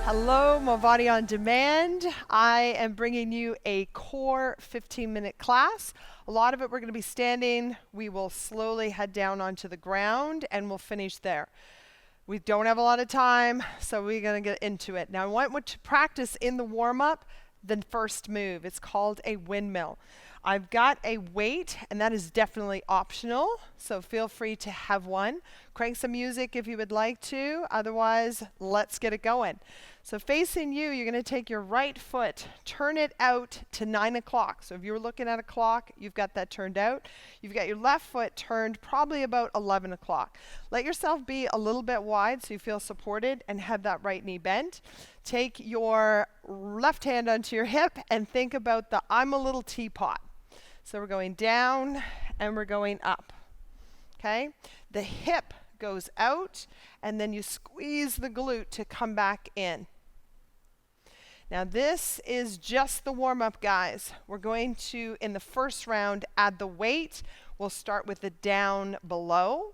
Hello, MOVATI OnDemand. I am bringing you a core 15-minute class. A lot of it we're going to be standing. We will slowly head down onto the ground and we'll finish there. We don't have a lot of time, so we're going to get into it. Now, I want you to practice in the warm-up the first move. It's called a windmill. I've got a weight, and that is definitely optional, so feel free to have one. Crank some music if you would like to. Otherwise, let's get it going. So facing you, you're going to take your right foot, turn it out to 9 o'clock. So if you're looking at a clock, you've got that turned out. You've got your left foot turned probably about 11 o'clock. Let yourself be a little bit wide so you feel supported and have that right knee bent. Take your left hand onto your hip and think about the I'm a little teapot. So we're going down and we're going up. Okay? The hip goes out and then you squeeze the glute to come back in. Now this is just the warm-up, guys. We're going to, in the first round, add the weight. We'll start with the down below.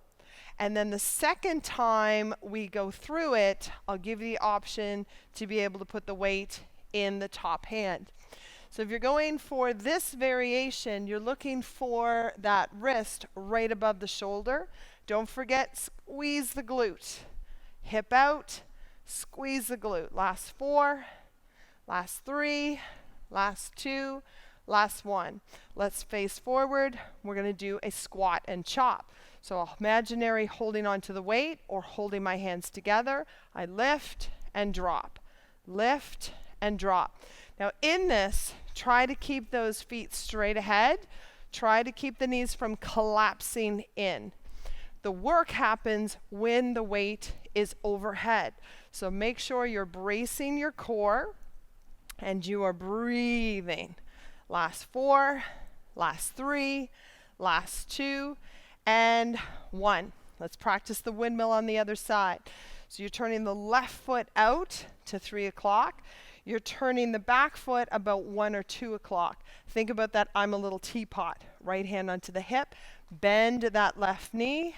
And then the second time we go through it, I'll give you the option to be able to put the weight in the top hand. So if you're going for this variation, you're looking for that wrist right above the shoulder. Don't forget, squeeze the glute. Hip out, squeeze the glute. Last 4, last 3, last 2, last 1. Let's face forward. We're going to do a squat and chop. So imaginary holding onto the weight or holding my hands together. I lift and drop. Lift and drop. Now in this, try to keep those feet straight ahead. Try to keep the knees from collapsing in. The work happens when the weight is overhead. So make sure you're bracing your core and you are breathing. Last 4, last 3, last 2, and 1. Let's practice the windmill on the other side. So you're turning the left foot out to 3 o'clock. You're turning the back foot about 1 or 2 o'clock. Think about that I'm a little teapot. Right hand onto the hip. Bend that left knee.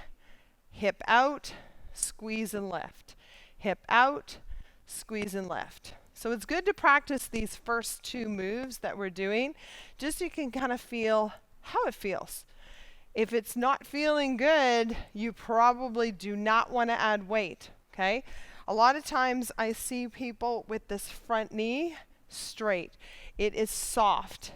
Hip out. Squeeze and lift. Hip out. Squeeze and lift. So it's good to practice these first 2 moves that we're doing, just so you can kind of feel how it feels. If it's not feeling good, you probably do not want to add weight, okay? A lot of times I see people with this front knee straight. It is soft.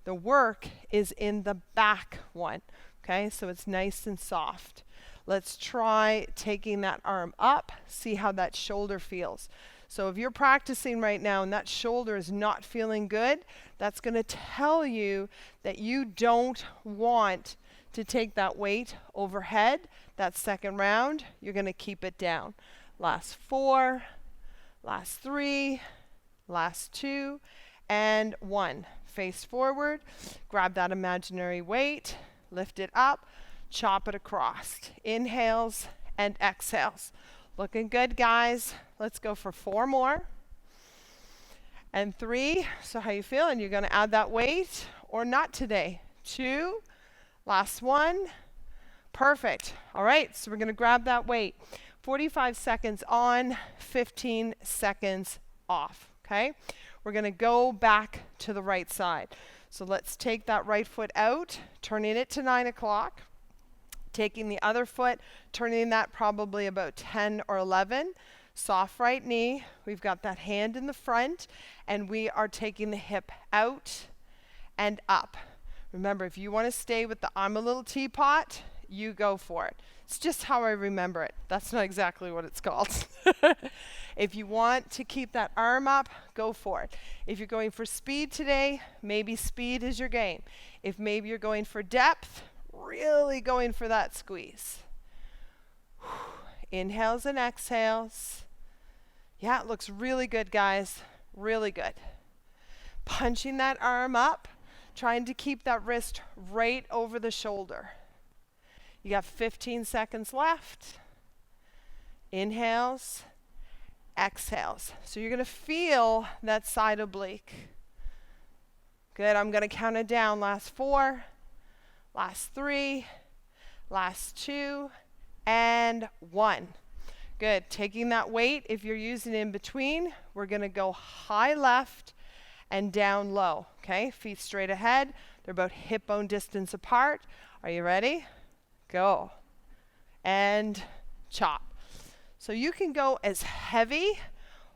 The work is in the back one, okay? So it's nice and soft. Let's try taking that arm up, see how that shoulder feels. So if you're practicing right now and that shoulder is not feeling good, that's going to tell you that you don't want to take that weight overhead. That second round, you're going to keep it down. Last 4, last 3, last 2, and 1. Face forward, grab that imaginary weight, lift it up, chop it across. Inhales and exhales. Looking good, guys. Let's go for 4 more. And 3. So how you feeling? You're going to add that weight or not today? 2. Last 1. Perfect. All right, so we're going to grab that weight. 45 seconds on, 15 seconds off, okay? We're going to go back to the right side. So let's take that right foot out, turning it to 9 o'clock. Taking the other foot, turning that probably about 10 or 11. Soft right knee. We've got that hand in the front, and we are taking the hip out and up. Remember, if you want to stay with the I'm a little teapot, you go for it. It's just how I remember it. That's not exactly what it's called. If you want to keep that arm up, go for it. If you're going for speed today, maybe speed is your game. If maybe you're going for depth, really going for that squeeze. Inhales and exhales. Yeah, it looks really good, guys. Really good. Punching that arm up, trying to keep that wrist right over the shoulder. You got 15 seconds left. Inhales, exhales. So you're going to feel that side oblique. Good. I'm going to count it down. Last 4, last 3, last 2, and 1. Good. Taking that weight, if you're using it in between, we're going to go high left and down low. Okay, feet straight ahead. They're about hip bone distance apart. Are you ready? Go. And chop. So you can go as heavy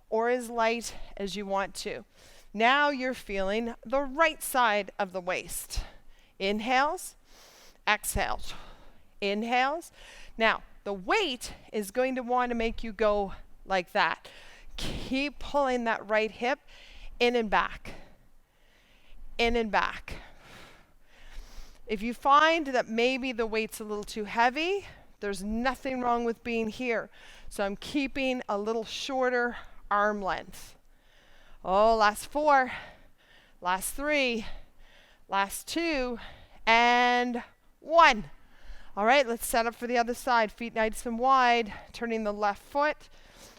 or as light as you want to. Now you're feeling the right side of the waist. Inhales, exhales, inhales. Now, the weight is going to want to make you go like that. Keep pulling that right hip in and back. In and back. If you find that maybe the weight's a little too heavy, there's nothing wrong with being here. So I'm keeping a little shorter arm length. Oh, last 4, last 3, last 2, and 1. All right, let's set up for the other side. Feet nice and wide, turning the left foot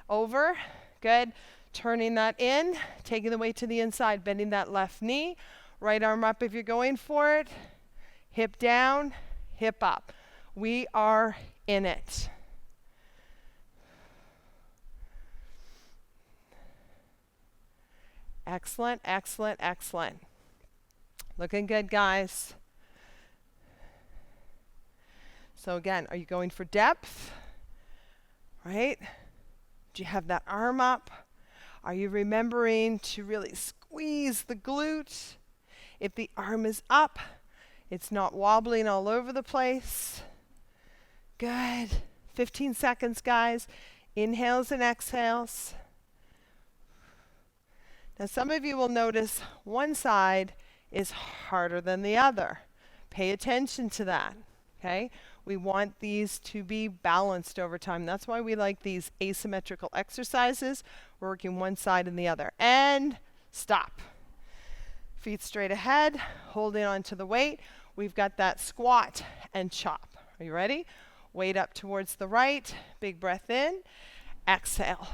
over. Good. Turning that in, taking the weight to the inside, bending that left knee. Right arm up if you're going for it. Hip down, hip up. We are in it. Excellent, excellent, excellent. Looking good, guys. So again, are you going for depth? Right? Do you have that arm up? Are you remembering to really squeeze the glute? If the arm is up, it's not wobbling all over the place. Good. 15 seconds, guys. Inhales and exhales. Now, some of you will notice one side is harder than the other. Pay attention to that, okay? We want these to be balanced over time. That's why we like these asymmetrical exercises. We're working one side and the other. And stop. Feet straight ahead, holding on to the weight. We've got that squat and chop. Are you ready? Weight up towards the right. Big breath in. Exhale.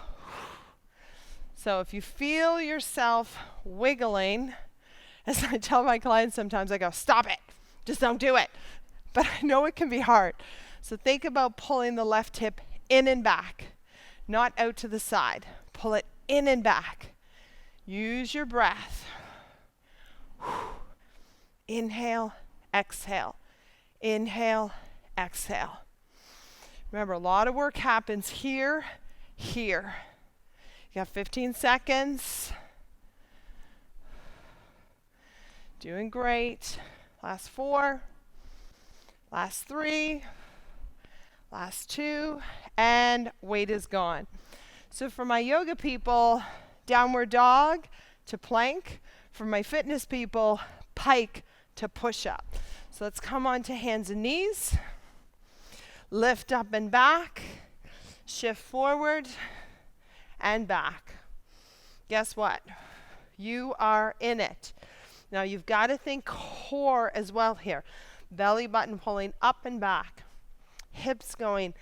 So if you feel yourself wiggling, as I tell my clients sometimes, I go, stop it. Just don't do it. But I know it can be hard. So think about pulling the left hip in and back, not out to the side. Pull it in and back. Use your breath. Inhale, exhale. Inhale, exhale. Remember, a lot of work happens here, here. You have 15 seconds. Doing great. Last 4. Last 3. Last 2. And weight is gone. So for my yoga people, downward dog to plank. For my fitness people, pike to push up. So let's come on to hands and knees. Lift up and back. Shift forward and back. Guess what? You are in it. Now you've got to think core as well here. Belly button pulling up and back. Hips going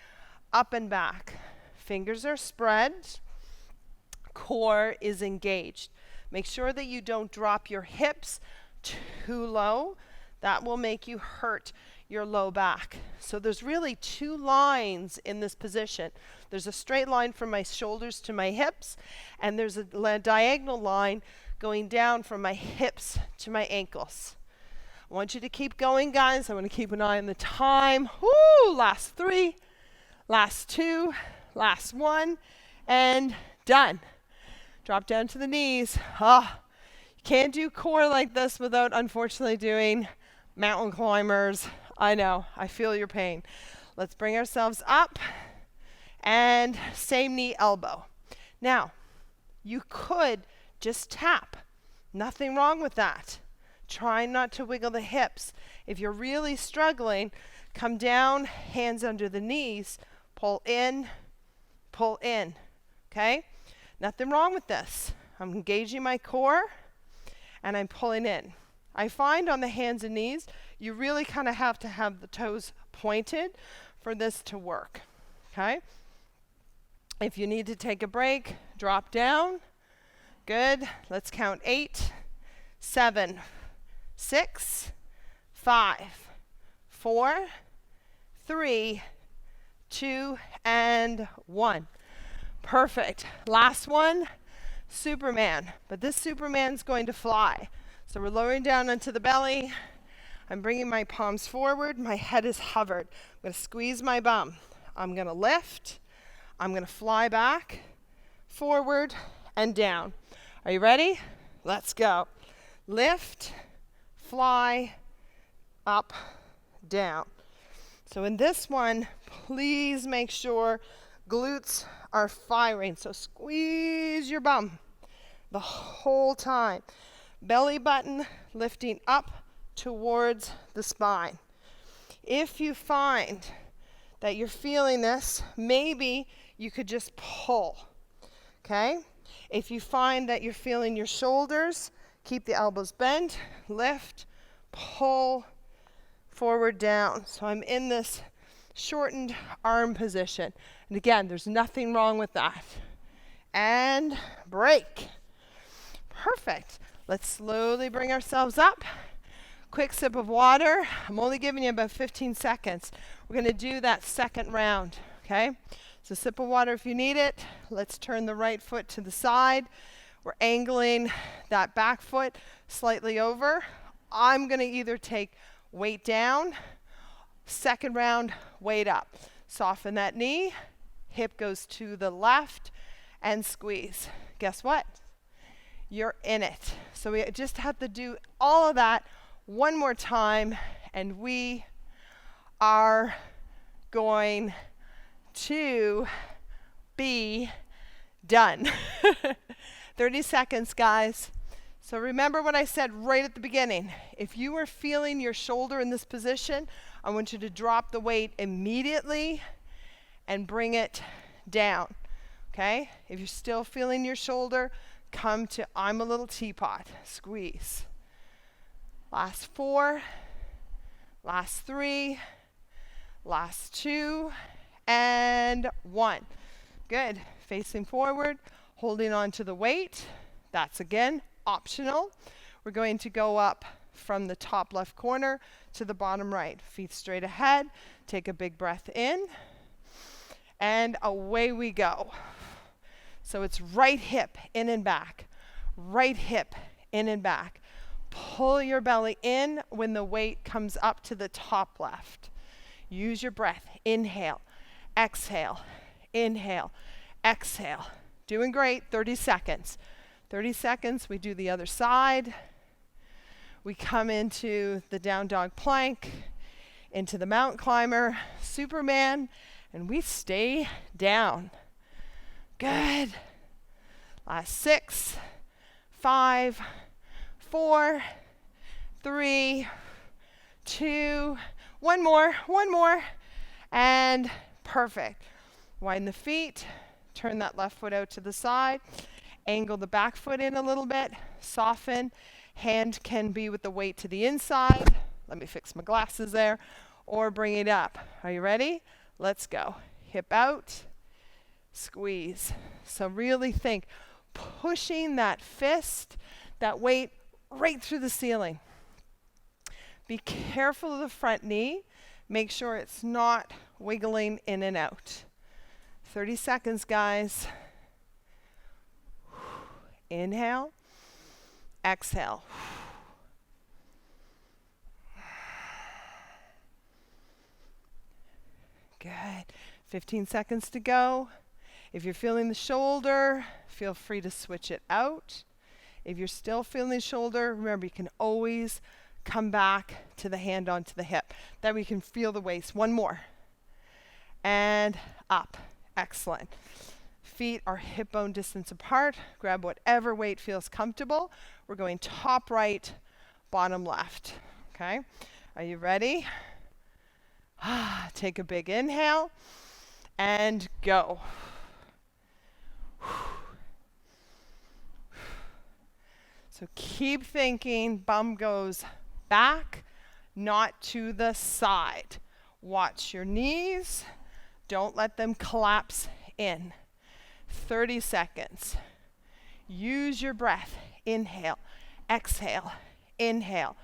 up and back. Fingers are spread. Core is engaged. Make sure that you don't drop your hips too low. That will make you hurt your low back. So there's really 2 lines in this position. There's a straight line from my shoulders to my hips, and there's a diagonal line going down from my hips to my ankles. I want you to keep going, guys. I want to keep an eye on the time. Woo! Last 3, last 2, last 1, and done. Drop down to the knees. You can't do core like this without, unfortunately, doing mountain climbers. I know, I feel your pain. Let's bring ourselves up and same knee, elbow. Now, you could just tap. Nothing wrong with that. Try not to wiggle the hips. If you're really struggling, come down, hands under the knees, pull in, okay? Nothing wrong with this. I'm engaging my core and I'm pulling in. I find on the hands and knees, you really kind of have to have the toes pointed for this to work, okay? If you need to take a break, drop down. Good. Let's count 8, 7, 6, 5, 4, 3, 2, and 1. Perfect. Last one, Superman. But this Superman's going to fly. So we're lowering down onto the belly. I'm bringing my palms forward. My head is hovered. I'm going to squeeze my bum. I'm going to lift. I'm going to fly back, forward, and down. Are you ready? Let's go. Lift, fly, up, down. So in this one, please make sure glutes are firing. So squeeze your bum the whole time. Belly button lifting up towards the spine. If you find that you're feeling this, maybe you could just pull, okay? If you find that you're feeling your shoulders, keep the elbows bent, lift, pull, forward, down. So I'm in this shortened arm position. And again, there's nothing wrong with that. And break. Perfect. Let's slowly bring ourselves up. Quick sip of water. I'm only giving you about 15 seconds. We're going to do that second round, okay? So sip of water if you need it. Let's turn the right foot to the side. We're angling that back foot slightly over. I'm going to either take weight down, second round, weight up. Soften that knee. Hip goes to the left and squeeze. Guess what? You're in it. So we just have to do all of that one more time, and we are going to be done. 30 seconds, guys. So remember what I said right at the beginning. If you are feeling your shoulder in this position, I want you to drop the weight immediately and bring it down, okay? If you're still feeling your shoulder, come to I'm a little teapot. Squeeze. Last 4, last 3, last 2, and 1. Good. Facing forward, holding on to the weight. That's again optional. We're going to go up from the top left corner to the bottom right. Feet straight ahead. Take a big breath in. And away we go. So it's right hip in and back. Right hip in and back. Pull your belly in when the weight comes up to the top left. Use your breath. Inhale, exhale, inhale, exhale. Doing great. 30 seconds. 30 seconds. We do the other side. We come into the down dog plank, into the mountain climber, Superman, and we stay down. Good. Last 6, 5, 4, 3, 2, one more, and perfect. Widen the feet, turn that left foot out to the side, angle the back foot in a little bit, soften. Hand can be with the weight to the inside. Let me fix my glasses there, or bring it up. Are you ready? Let's go. Hip out, squeeze. So really think, pushing that fist, that weight right through the ceiling. Be careful of the front knee. Make sure it's not wiggling in and out. 30 seconds, guys. Inhale, exhale. Good. 15 seconds to go. If you're feeling the shoulder, feel free to switch it out. If you're still feeling the shoulder, remember you can always come back to the hand onto the hip. Then we can feel the waist. One more. And up. Excellent. Feet are hip bone distance apart. Grab whatever weight feels comfortable. We're going top right, bottom left. Okay? Are you ready? Take a big inhale and go. So keep thinking, bum goes back, not to the side. Watch your knees. Don't let them collapse in. 30 seconds. Use your breath. Inhale, exhale, inhale,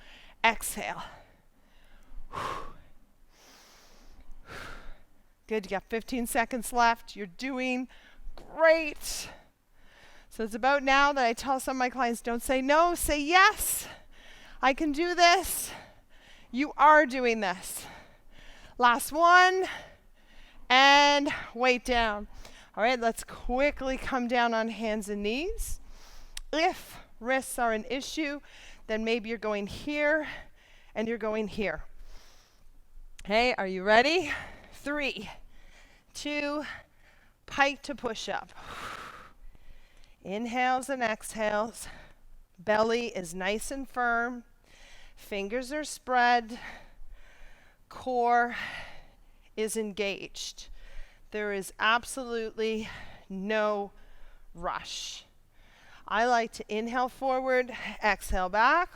exhale. Good, you got 15 seconds left. You're doing Great. So it's about now that I tell some of my clients, don't say no, say yes. I can do this. You are doing this. Last one. And weight down. All right, let's quickly come down on hands and knees. If wrists are an issue, then maybe you're going here and you're going here. Okay, are you ready? 3, 2, pike to push up. Inhales and exhales. Belly is nice and firm. Fingers are spread. Core is engaged. There is absolutely no rush. I like to inhale forward, exhale back.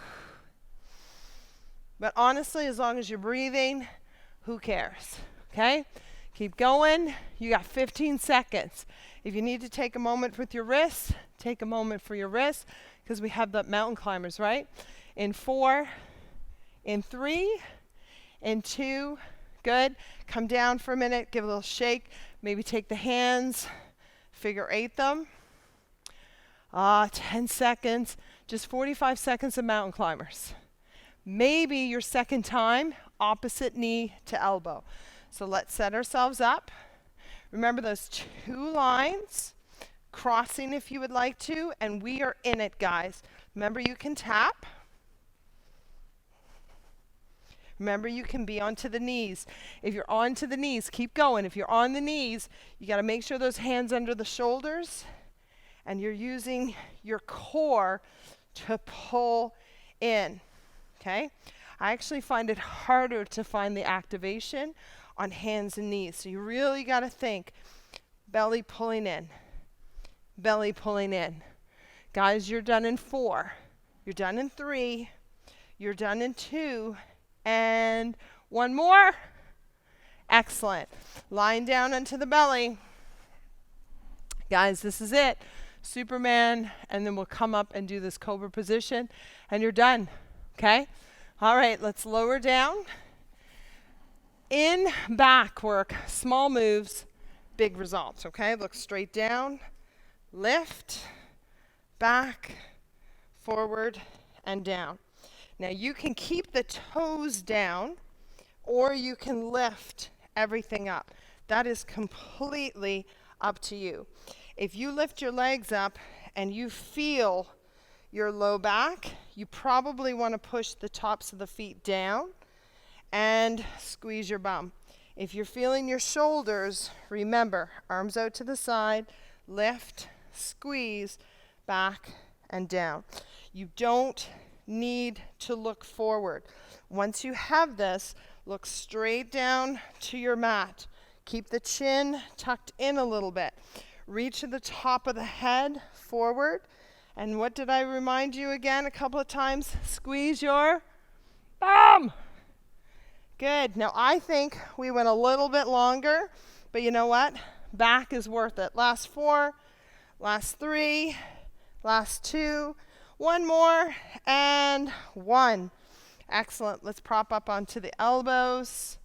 But honestly, as long as you're breathing, who cares? Okay? Keep going. You got 15 seconds. If you need to take a moment with your wrists, take a moment for your wrists, because we have the mountain climbers, right? In 4, in 3, in 2, good. Come down for a minute, give a little shake. Maybe take the hands, figure 8 them. 10 seconds, just 45 seconds of mountain climbers. Maybe your second time, opposite knee to elbow. So let's set ourselves up. Remember those 2 lines, crossing if you would like to, and we are in it, guys. Remember, you can tap. Remember, you can be onto the knees. If you're onto the knees, keep going. If you're on the knees, you got to make sure those hands under the shoulders, and you're using your core to pull in, okay? I actually find it harder to find the activation on hands and knees. So you really got to think belly pulling in, belly pulling in. Guys, you're done in 4. You're done in 3. You're done in 2. And 1 more. Excellent. Lying down onto the belly. Guys, this is it. Superman, and then we'll come up and do this cobra position, and you're done. Okay? All right, let's lower down. In back work, small moves, big results. Okay? Look straight down, lift, back, forward, and down. Now you can keep the toes down, or you can lift everything up. That is completely up to you. If you lift your legs up and you feel your low back, you probably want to push the tops of the feet down and squeeze your bum. If you're feeling your shoulders, remember, arms out to the side, lift, squeeze, back and down. You don't need to look forward. Once you have this, look straight down to your mat. Keep the chin tucked in a little bit. Reach to the top of the head, forward. And what did I remind you again a couple of times? Squeeze your bum. Good. Now I think we went a little bit longer, but you know what? Back is worth it. Last 4, last 3, last 2, 1 more, and 1. Excellent. Let's prop up onto the elbows.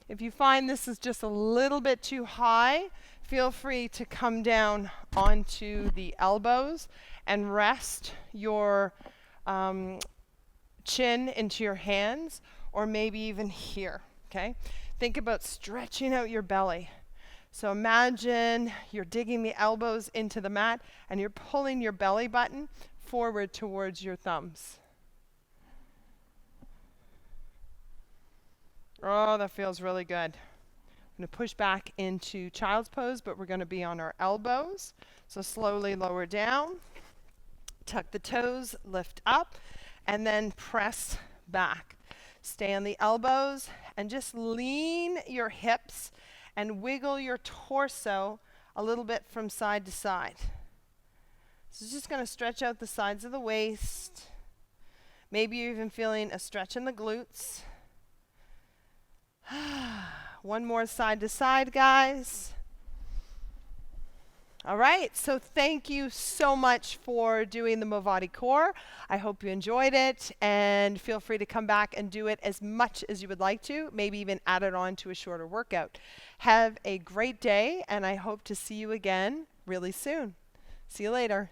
If you find this is just a little bit too high, feel free to come down onto the elbows and rest your chin into your hands, or maybe even here, okay? Think about stretching out your belly. So imagine you're digging the elbows into the mat and you're pulling your belly button forward towards your thumbs. Oh, that feels really good. I'm going to push back into child's pose, but we're going to be on our elbows. So slowly lower down, tuck the toes, lift up, and then press back. Stay on the elbows and just lean your hips and wiggle your torso a little bit from side to side. So just going to stretch out the sides of the waist. Maybe you're even feeling a stretch in the glutes. 1 more side to side, guys. All right, so thank you so much for doing the MOVATI core. I hope you enjoyed it, and feel free to come back and do it as much as you would like to, maybe even add it on to a shorter workout. Have a great day, and I hope to see you again really soon. See you later.